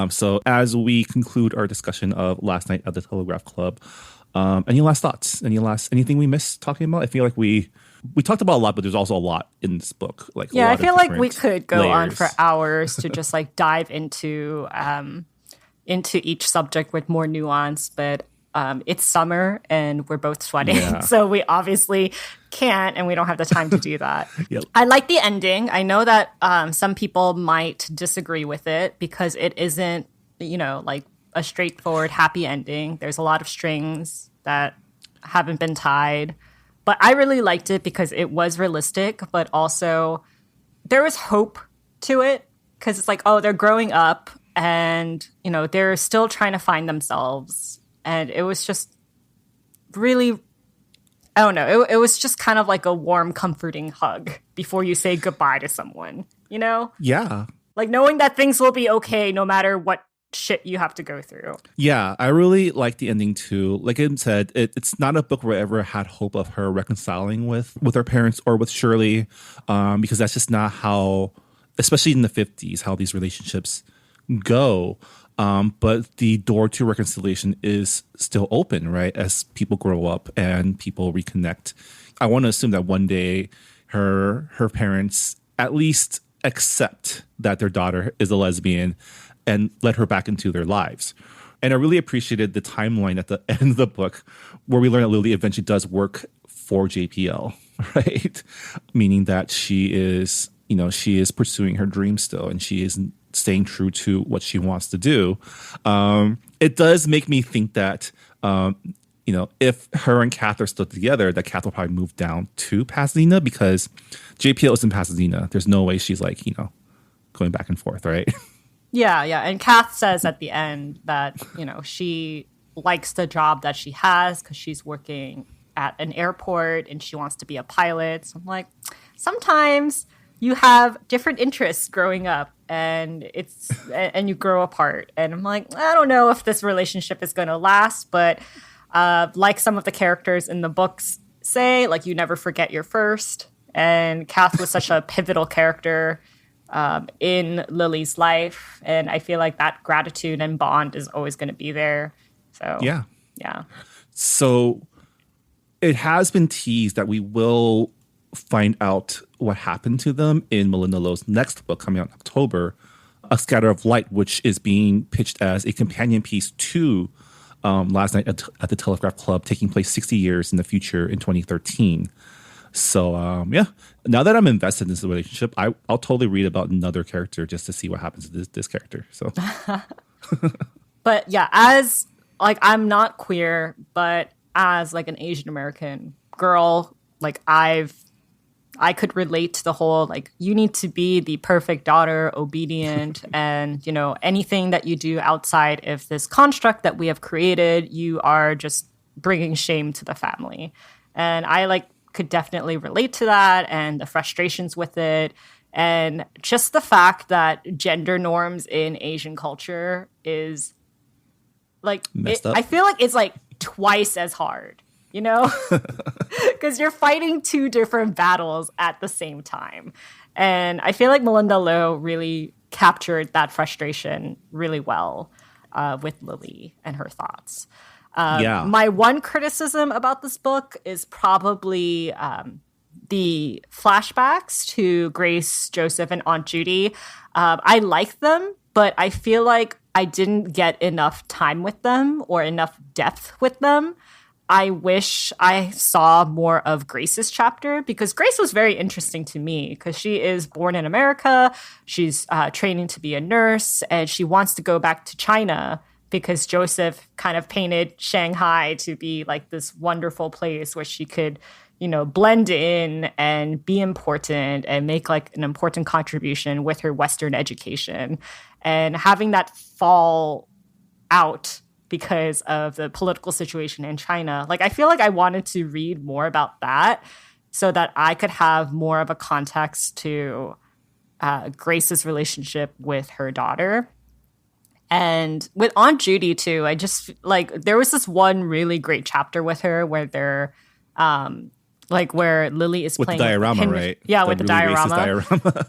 So as we conclude our discussion of last night at the Telegraph Club, any last thoughts? Anything we missed talking about? I feel like we talked about a lot, but there's also a lot in this book. Like, yeah, I feel like we could go on layers. for hours to just like dive into each subject with more nuance. But it's summer and we're both sweating, so we obviously can't, and we don't have the time to do that. Yep. I like the ending. I know that some people might disagree with it because it isn't, you know, like a straightforward happy ending. There's a lot of strings that haven't been tied. But I really liked it because it was realistic, but also there was hope to it because it's like, oh, they're growing up and, you know, they're still trying to find themselves. And it was just really, I don't know, it was just kind of like a warm, comforting hug before you say goodbye to someone, you know? Yeah. Like knowing that things will be okay no matter what shit you have to go through. Yeah, I really like the ending too. Like I said, it's not a book where I ever had hope of her reconciling with her parents or with Shirley, because that's just not how, especially in the 50s, how these relationships go. But the door to reconciliation is still open, right? As people grow up and people reconnect. I want to assume that one day her parents at least accept that their daughter is a lesbian and let her back into their lives. And I really appreciated the timeline at the end of the book where we learn that Lily eventually does work for JPL, right? Meaning that she is pursuing her dream still, and she is staying true to what she wants to do. It does make me think that, if her and Kath are still together, that Kath will probably move down to Pasadena because JPL is in Pasadena. There's no way she's like, going back and forth, right? Yeah. And Kath says at the end that, she likes the job that she has because she's working at an airport and she wants to be a pilot. So I'm like, sometimes you have different interests growing up and you grow apart. And I'm like, I don't know if this relationship is going to last, but like some of the characters in the books say, like, you never forget your first. And Kath was such a pivotal character in Lily's life, and I feel like that gratitude and bond is always going to be there. So yeah. So it has been teased that we will find out what happened to them in Malinda Lo's next book coming out in October, A Scatter of Light, which is being pitched as a companion piece to Last Night at the Telegraph Club, taking place 60 years in the future in 2013. So, now that I'm invested in this relationship, I'll totally read about another character just to see what happens to this character. So, but yeah, as like I'm not queer, but as like an Asian American girl, like I could relate to the whole like you need to be the perfect daughter, obedient, and anything that you do outside of this construct that we have created, you are just bringing shame to the family. And I like could definitely relate to that and the frustrations with it. And just the fact that gender norms in Asian culture is like, I feel like it's like twice as hard, because you're fighting two different battles at the same time. And I feel like Malinda Lo really captured that frustration really well with Lily and her thoughts. My one criticism about this book is probably the flashbacks to Grace, Joseph, and Aunt Judy. I like them, but I feel like I didn't get enough time with them or enough depth with them. I wish I saw more of Grace's chapter, because Grace was very interesting to me because she is born in America. She's training to be a nurse, and she wants to go back to China because Joseph kind of painted Shanghai to be like this wonderful place where she could, blend in and be important and make like an important contribution with her Western education. And having that fall out because of the political situation in China, like I feel like I wanted to read more about that so that I could have more of a context to Grace's relationship with her daughter. And with Aunt Judy too, I just like there was this one really great chapter with her where they're like where Lily is with playing the diorama, right? Yeah, the with the really diorama.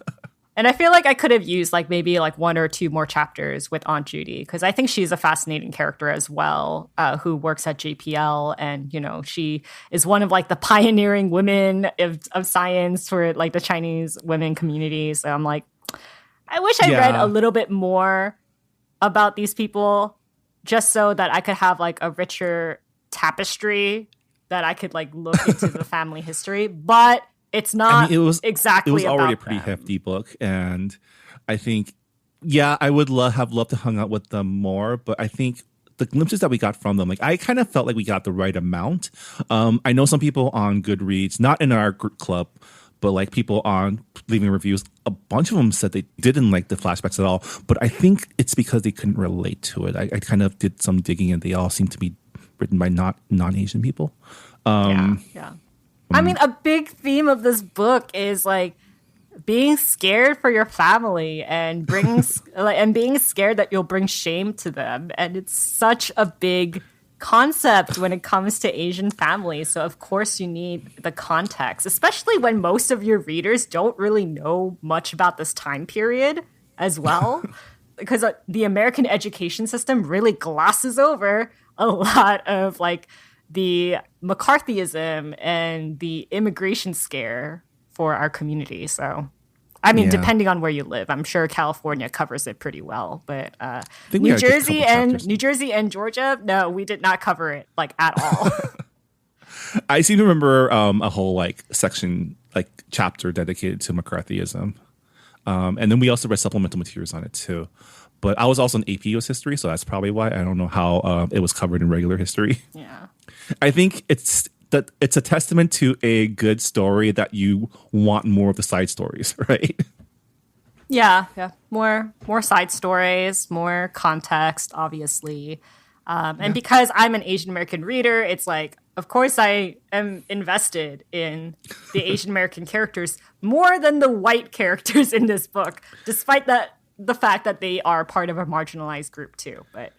And I feel like I could have used like maybe like one or two more chapters with Aunt Judy, because I think she's a fascinating character as well, who works at JPL, and she is one of like the pioneering women of science for like the Chinese women community. So I'm like, I wish I read a little bit more about these people, just so that I could have like a richer tapestry that I could like look into the family history, but it's not. It was exactly. already a about pretty them. hefty book, and I think, I would have loved to hang out with them more. But I think the glimpses that we got from them, like I kind of felt like we got the right amount. I know some people on Goodreads, not in our club, but like people on leaving reviews, a bunch of them said they didn't like the flashbacks at all. But I think it's because they couldn't relate to it. I kind of did some digging, and they all seem to be written by non-Asian people. Yeah. I mean, a big theme of this book is like being scared for your family and bringing and being scared that you'll bring shame to them. And it's such a big concept when it comes to Asian families. So of course you need the context, especially when most of your readers don't really know much about this time period as well. Because the American education system really glosses over a lot of like the McCarthyism and the immigration scare for our community. So, I mean, depending on where you live, I'm sure California covers it pretty well. But New Jersey and Georgia, no, we did not cover it like at all. I seem to remember a whole like section, like chapter dedicated to McCarthyism, and then we also read supplemental materials on it too. But I was also in AP US history, so that's probably why. I don't know how it was covered in regular history. Yeah. I think it's a testament to a good story that you want more of the side stories, right? Yeah. More side stories, more context, obviously. And because I'm an Asian American reader, it's like, of course I am invested in the Asian American characters more than the white characters in this book, despite the fact that they are part of a marginalized group too. But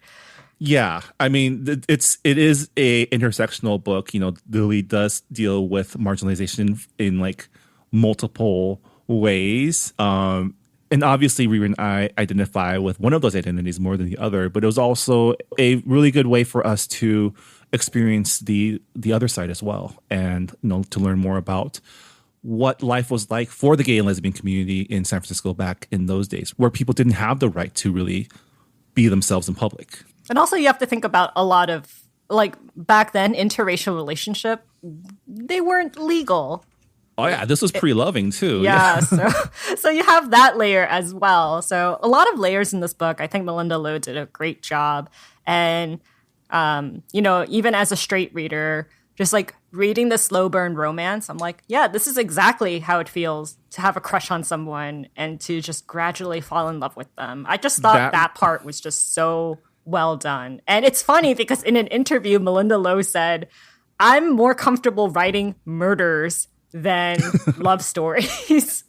yeah, I mean, it is a intersectional book. Lily does deal with marginalization in like multiple ways. And obviously, Riri and I identify with one of those identities more than the other. But it was also a really good way for us to experience the other side as well, and to learn more about what life was like for the gay and lesbian community in San Francisco back in those days, where people didn't have the right to really be themselves in public. And also you have to think about a lot of, like, back then, interracial relationship, they weren't legal. Oh, yeah, this was pre-loving, too. Yeah, so you have that layer as well. So a lot of layers in this book. I think Malinda Lo did a great job. And Even as a straight reader, just like reading the slow burn romance, I'm like, yeah, this is exactly how it feels to have a crush on someone and to just gradually fall in love with them. I just thought that part was just so well done. And it's funny because in an interview, Malinda Lo said, I'm more comfortable writing murders than love stories.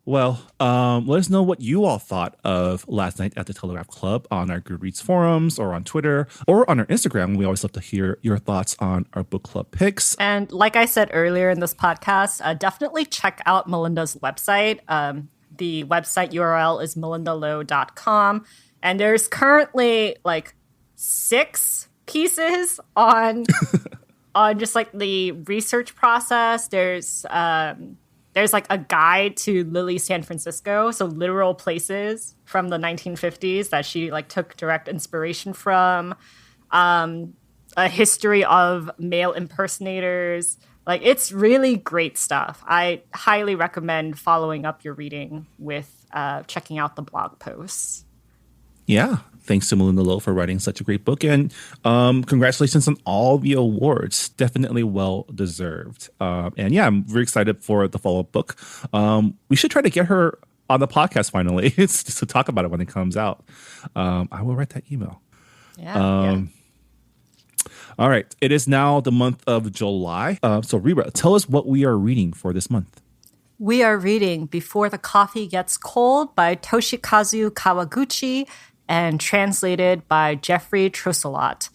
Well, let us know what you all thought of last night at the Telegraph Club on our Goodreads forums or on Twitter or on our Instagram. We always love to hear your thoughts on our book club picks. And like I said earlier in this podcast, definitely check out Melinda's website. The website URL is melindalo.com. And there's currently like 6 pieces on just like the research process. There's like a guide to Lily San Francisco, so literal places from the 1950s that she like took direct inspiration from. A history of male impersonators. Like, it's really great stuff. I highly recommend following up your reading with checking out the blog posts. Yeah. Thanks to Malinda Lo for writing such a great book. And congratulations on all the awards. Definitely well deserved. And yeah, I'm very excited for the follow-up book. We should try to get her on the podcast finally. It's just to talk about it when it comes out. I will write that email. Yeah. All right. It is now the month of July. So Rira, tell us what we are reading for this month. We are reading Before the Coffee Gets Cold by Toshikazu Kawaguchi and translated by Jeffrey Trousselot.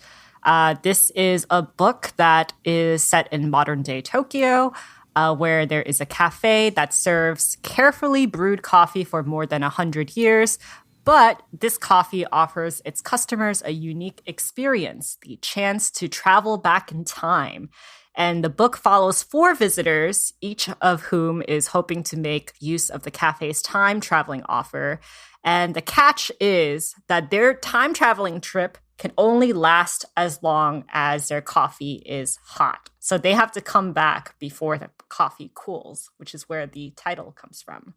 This is a book that is set in modern-day Tokyo, where there is a cafe that serves carefully brewed coffee for more than 100 years. But this coffee offers its customers a unique experience, the chance to travel back in time. And the book follows 4 visitors, each of whom is hoping to make use of the cafe's time traveling offer. And the catch is that their time traveling trip can only last as long as their coffee is hot. So they have to come back before the coffee cools, which is where the title comes from.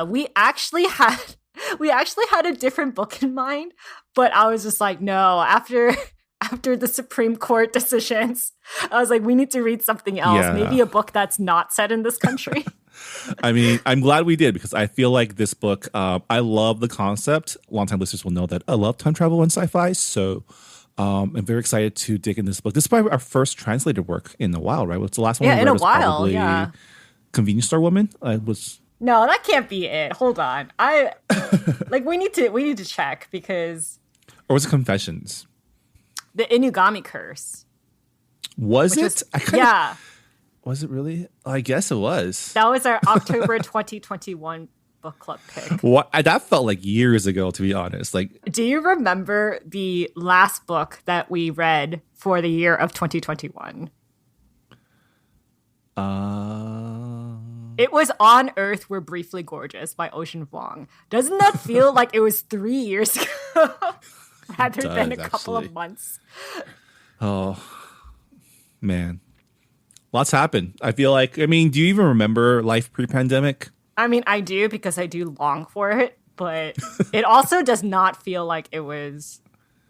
We actually had a different book in mind, but I was just like, no, after the Supreme Court decisions, I was like, we need to read something else. Yeah. Maybe a book that's not set in this country. I mean, I'm glad we did because I feel like this book, I love the concept. Longtime listeners will know that I love time travel and sci-fi. So I'm very excited to dig in this book. This is probably our first translated work in a while, right? What's the last one? Yeah, in a while. Probably Convenience Store Woman. No, that can't be it. Hold on. We need to check because. Or was it Confessions? The Inugami Curse. Was it? Yeah. Was it really? I guess it was. That was our October 2021 book club pick. What? That felt like years ago, to be honest. Do you remember the last book that we read for the year of 2021? It was On Earth We're Briefly Gorgeous by Ocean Vuong. Doesn't that feel like it was 3 years ago rather than a couple of months? Oh, man. Lots happened. I feel like, do you even remember life pre-pandemic? I mean, I do because I do long for it, but it also does not feel like it was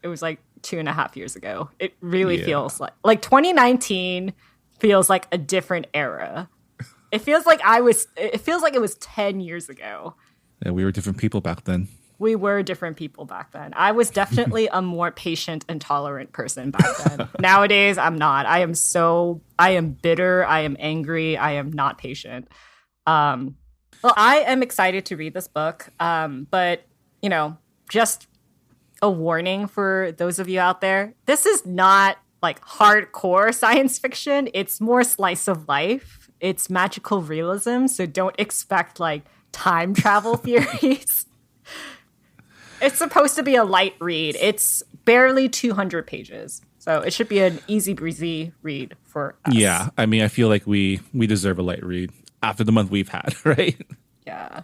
like 2.5 years ago. It really feels like 2019 feels like a different era. It feels like it was 10 years ago. Yeah, we were different people back then. We were different people back then. I was definitely a more patient and tolerant person back then. Nowadays, I'm not. I am bitter. I am angry. I am not patient. Well, I am excited to read this book. But, just a warning for those of you out there. This is not like hardcore science fiction. It's more slice of life. It's magical realism. So don't expect like time travel theories. It's supposed to be a light read. It's barely 200 pages. So it should be an easy breezy read for us. Yeah. I feel like we deserve a light read after the month we've had, right? Yeah.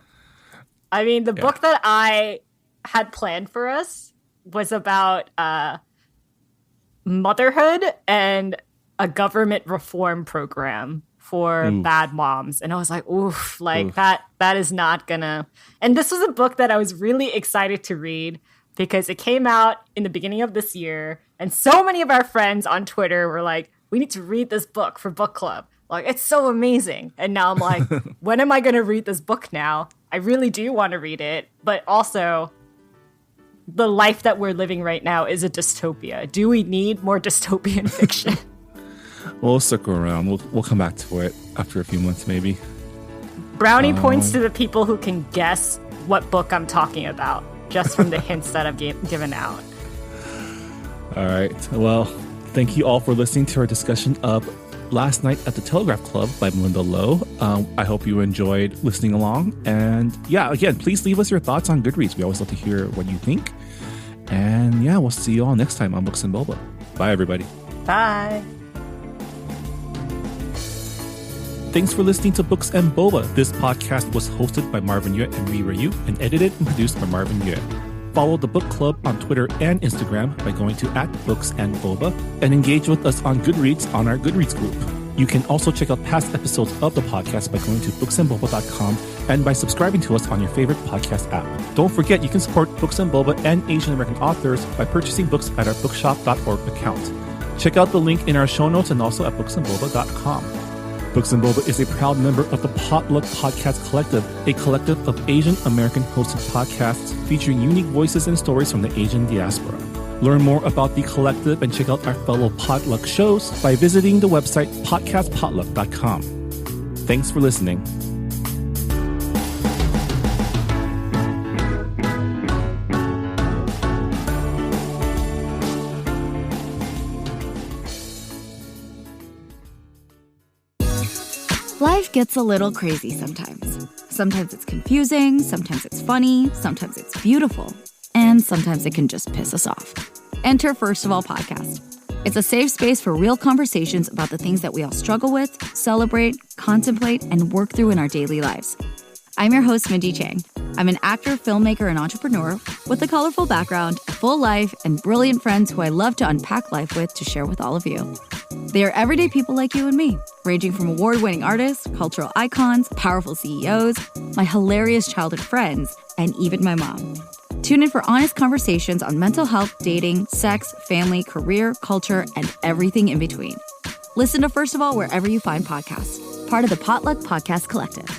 The book that I had planned for us was about motherhood and a government reform program for bad moms. And I was like, oof. That is not gonna. And this was a book that I was really excited to read because it came out in the beginning of this year. And so many of our friends on Twitter were like, we need to read this book for book club. Like, it's so amazing. And now I'm like, when am I going to read this book now? I really do want to read it. But also, the life that we're living right now is a dystopia. Do we need more dystopian fiction? We'll circle around. We'll come back to it after a few months, maybe. Brownie points to the people who can guess what book I'm talking about, just from the hints that I've given out. All right. Well, thank you all for listening to our discussion of Last Night at the Telegraph Club by Malinda Lo. I hope you enjoyed listening along. And yeah, again, please leave us your thoughts on Goodreads. We always love to hear what you think. And yeah, we'll see you all next time on Books and Boba. Bye, everybody. Bye. Thanks for listening to Books and Boba. This podcast was hosted by Marvin Yue and Rira Yu and edited and produced by Marvin Yue. Follow the book club on Twitter and Instagram by going to @BooksandBoba and engage with us on Goodreads on our Goodreads group. You can also check out past episodes of the podcast by going to booksandboba.com and by subscribing to us on your favorite podcast app. Don't forget, you can support Books and Boba and Asian American authors by purchasing books at our bookshop.org account. Check out the link in our show notes and also at booksandboba.com. Books and Boba is a proud member of the Potluck Podcast Collective, a collective of Asian American hosted podcasts featuring unique voices and stories from the Asian diaspora. Learn more about the collective and check out our fellow Potluck shows by visiting the website podcastpotluck.com. Thanks for listening. Life gets a little crazy sometimes. Sometimes it's confusing, sometimes it's funny, sometimes it's beautiful, and sometimes it can just piss us off. Enter First of All Podcast. It's a safe space for real conversations about the things that we all struggle with, celebrate, contemplate, and work through in our daily lives. I'm your host, Mindy Chang. I'm an actor, filmmaker, and entrepreneur with a colorful background, a full life, and brilliant friends who I love to unpack life with to share with all of you. They are everyday people like you and me, ranging from award-winning artists, cultural icons, powerful CEOs, my hilarious childhood friends, and even my mom. Tune in for honest conversations on mental health, dating, sex, family, career, culture, and everything in between. Listen to First of All wherever you find podcasts, part of the Potluck Podcast Collective.